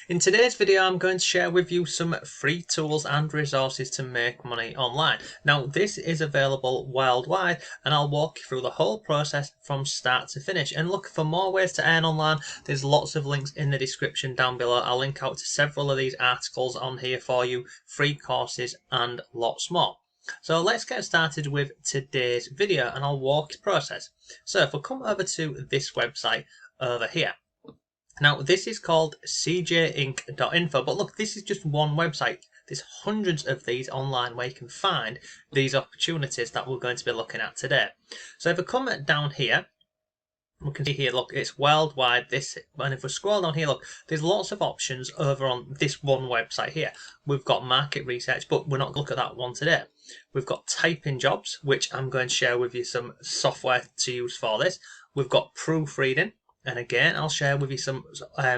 In today's video, I'm going to share with you some free tools and resources to make money online. Now, this is available worldwide, and I'll walk you through the whole process from start to finish. And look, for more ways to earn online, there's lots of links in the description down below. I'll link out to several of these articles on here for you, free courses and lots more. So let's get started with today's video, and I'll walk you through the process. So if we come over to this website over here. Now, this is called cjinc.info, but look, this is just one website. There's hundreds of these online where you can find these opportunities that we're going to be looking at today. So if we come down here, we can see here, look, it's worldwide, and if we scroll down here, look, there's lots of options over on this one website here. We've got market research, but we're not going to look at that one today. We've got typing jobs, which I'm going to share with you some software to use for this. We've got proofreading. And again, I'll share with you some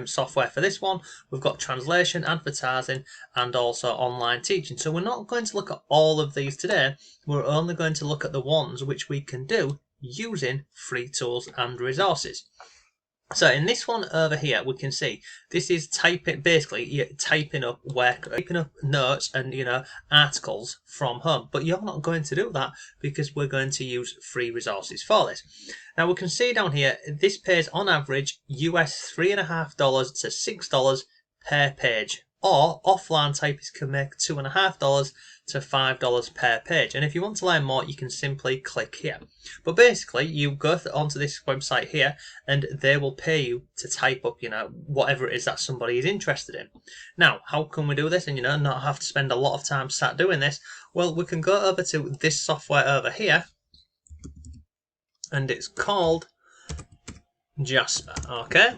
software for this one. We've got translation, advertising, and also online teaching. So we're not going to look at all of these today. We're only going to look at the ones which we can do using free tools and resources. So in this one over here, we can see this is typing, basically you're typing up work, typing up notes and articles from home. But you're not going to do that because we're going to use free resources for this. Now we can see down here, this pays on average US $3.50 to $6 per page. Or offline typists can make $2.50 to $5 per page. And if you want to learn more, you can simply click here. But basically, you go onto this website here, and they will pay you to type up, whatever it is that somebody is interested in. Now, how can we do this and not have to spend a lot of time sat doing this? Well, we can go over to this software over here, and it's called Jasper. Okay.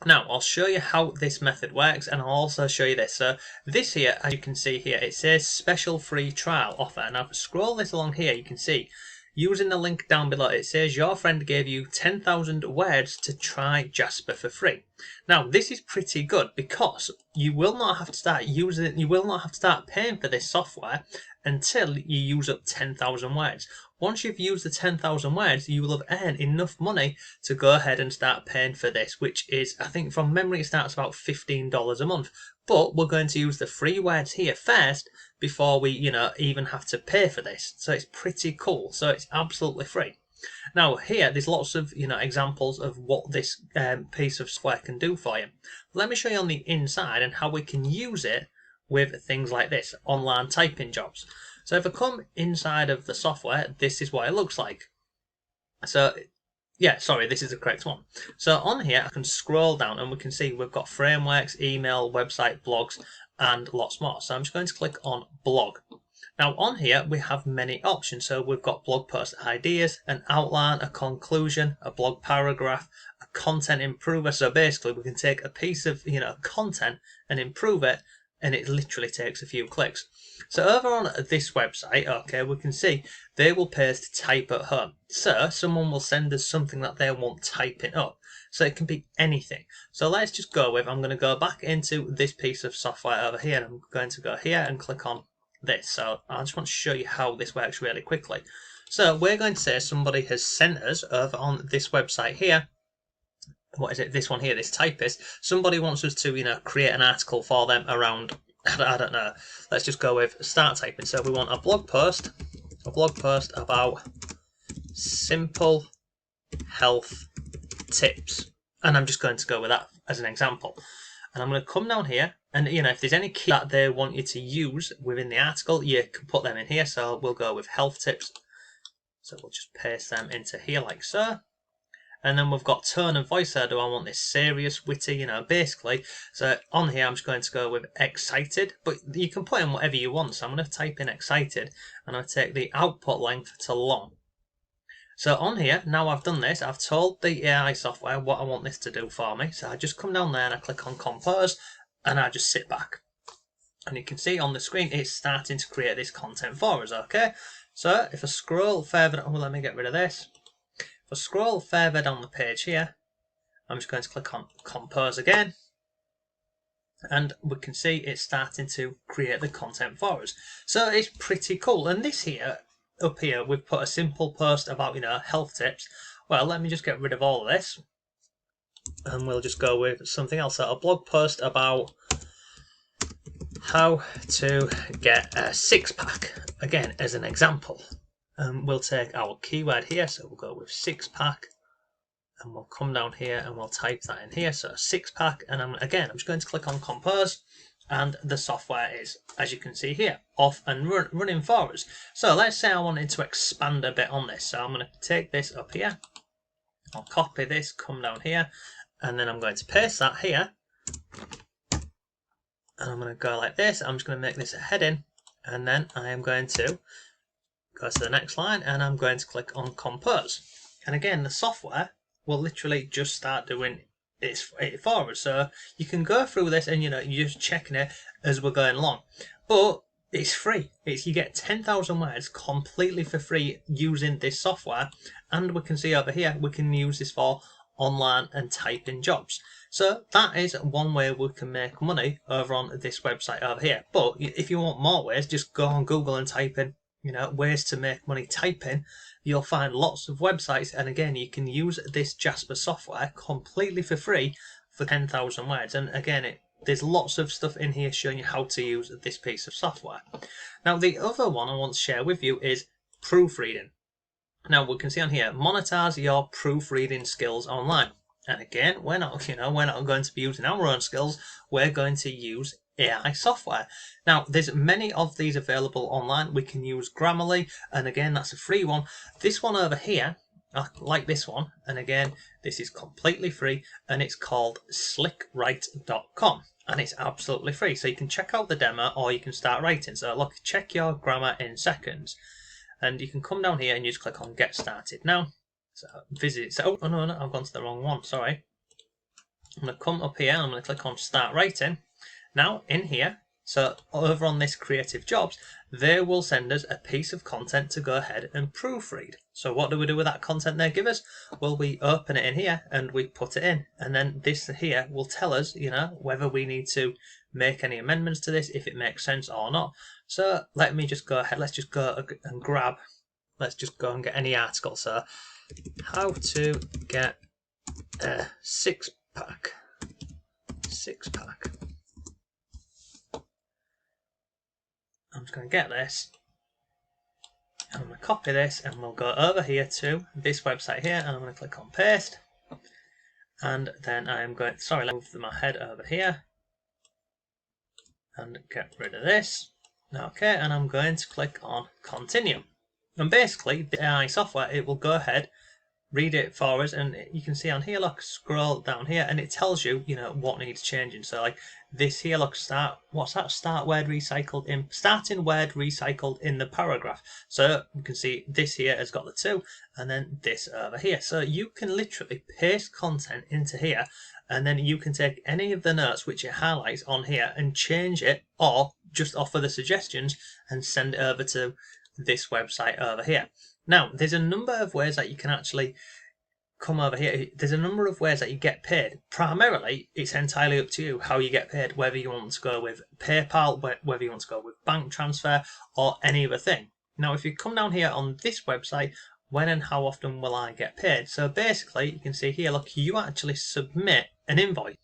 Now, I'll show you how this method works, and I'll also show you this. So this here, as you can see here, it says special free trial offer. Now, if I scroll this along here, you can see, using the link down below, it says your friend gave you 10,000 words to try Jasper for free. Now, this is pretty good because you will not have to start using it, you will not have to start paying for this software until you use up 10,000 words. Once you've used the 10,000 words, you will have earned enough money to go ahead and start paying for this, which is, I think from memory, it starts about $15 a month. But we're going to use the free words here first before we, even have to pay for this. So it's pretty cool. So it's absolutely free. Now here, there's lots of, examples of what this piece of software can do for you. Let me show you on the inside and how we can use it with things like this, online typing jobs. So if I come inside of the software, this is what it looks like. So, yeah, sorry, this is the correct one. So on here, I can scroll down and we can see we've got frameworks, email, website, blogs, and lots more. So I'm just going to click on blog. Now on here, we have many options. So we've got blog post ideas, an outline, a conclusion, a blog paragraph, a content improver. So basically we can take a piece of, content and improve it, and it literally takes a few clicks. So over on this website, okay, we can see they will pay us to type at home. So someone will send us something that they want typing up. So it can be anything. So let's just go with, I'm going to go back into this piece of software over here, and I'm going to go here and click on this. So I just want to show you how this works really quickly. So we're going to say somebody has sent us over on this website here. What is it? This one here, this typist. Somebody wants us to, create an article for them around, I don't know. Let's just go with start typing. So we want a blog post about simple health tips. And I'm just going to go with that as an example. And I'm going to come down here, and if there's any key that they want you to use within the article, you can put them in here. So we'll go with health tips. So we'll just paste them into here like so. And then we've got tone of voice there. Do I want this serious, witty, basically. So on here, I'm just going to go with excited, but you can put in whatever you want. So I'm going to type in excited, and I'll take the output length to long. So on here, now I've done this, I've told the AI software what I want this to do for me. So I just come down there and I click on compose, and I just sit back. And you can see on the screen, it's starting to create this content for us, okay? So if I scroll further, let me get rid of this. If I scroll further down the page here, I'm just going to click on compose again, and we can see it's starting to create the content for us. So it's pretty cool. And this here, up here, we've put a simple post about, health tips. Well, let me just get rid of all of this. and we'll just go with something else. So a blog post about how to get a six-pack, again as an example. We'll take our keyword here, so we'll go with six-pack, and we'll come down here and we'll type that in here. So six-pack, and I'm just going to click on compose, and the software is, as you can see here, off and running for us. So let's say I wanted to expand a bit on this. So I'm going to take this up here, I'll copy this, come down here, and then I'm going to paste that here. And I'm going to go like this. I'm just going to make this a heading, and then I am going to go to the next line, and I'm going to click on compose. And again, the software will literally just start doing it for us. So you can go through this, and you're just checking it as we're going along. But it's free. You get 10,000 words completely for free using this software. And we can see over here, we can use this for online and typing jobs. So that is one way we can make money over on this website over here. But if you want more ways, just go on Google and type in, ways to make money typing. You'll find lots of websites, and again, you can use this Jasper software completely for free for 10,000 words. And again, there's lots of stuff in here showing you how to use this piece of software. Now, the other one I want to share with you is proofreading. Now we can see on here, monetize your proofreading skills online. And again, we're not going to be using our own skills. We're going to use AI software. Now, there's many of these available online. We can use Grammarly, and again, that's a free one. This one over here, I like this one, and again, this is completely free, and it's called slickwrite.com. And it's absolutely free. So you can check out the demo, or you can start writing. So look, check your grammar in seconds. And you can come down here and you just click on Get Started Now. So visit. So, oh no, I've gone to the wrong one. Sorry. I'm going to come up here and I'm going to click on Start Writing. Now in here, so over on this Creative Jobs, they will send us a piece of content to go ahead and proofread. So what do we do with that content they give us? Well, we open it in here and we put it in, and then this here will tell us, whether we need to make any amendments to this, if it makes sense or not. So let me just go ahead. Let's just go and grab. Let's just go and get any article. So how to get a six-pack. I'm just going to get this. I'm going to copy this, and we'll go over here to this website here, and I'm going to click on paste. And then I am going. Sorry, let's move my head over here and get rid of this. Okay, and I'm going to click on continue. And basically, the AI software, it will go ahead, read it for us, and you can see on here, look, scroll down here, and it tells you, what needs changing. So like this here, look, what's that? Starting word recycled in the paragraph. So you can see this here has got the two, and then this over here. So you can literally paste content into here, and then you can take any of the notes which it highlights on here and change it, or just offer the suggestions and send it over to this website over here. Now, there's a number of ways that you can actually come over here. There's a number of ways that you get paid. Primarily, it's entirely up to you how you get paid, whether you want to go with PayPal, whether you want to go with bank transfer, or any other thing. Now, if you come down here on this website, when and how often will I get paid? So basically, you can see here, look, you actually submit an invoice.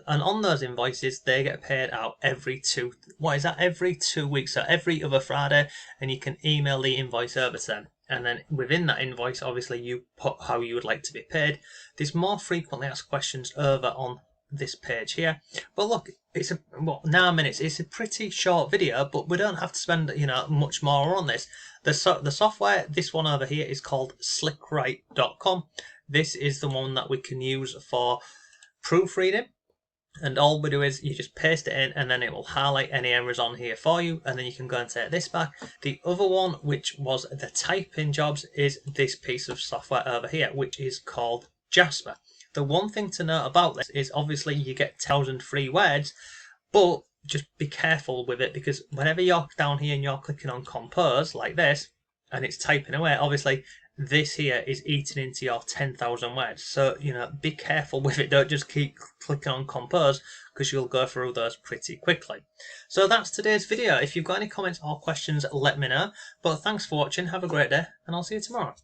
And on those invoices, they get paid out every 2 weeks, so every other Friday, and you can email the invoice over to them. And then within that invoice, obviously, you put how you would like to be paid. There's more frequently asked questions over on this page here. But look, it's 9 minutes. It's a pretty short video, but we don't have to spend much more on this. The software, this one over here, is called slickwrite.com. This is the one that we can use for proofreading. And all we do is you just paste it in, and then it will highlight any errors on here for you, and then you can go and take this back. The other one, which was the typing jobs, is this piece of software over here, which is called Jasper. The one thing to note about this is obviously you get 1,000 free words, but just be careful with it, because whenever you're down here and you're clicking on compose like this, and it's typing away, obviously this here is eating into your 10,000 words. So, be careful with it. Don't just keep clicking on compose, because you'll go through those pretty quickly. So that's today's video. If you've got any comments or questions, let me know. But thanks for watching. Have a great day, and I'll see you tomorrow.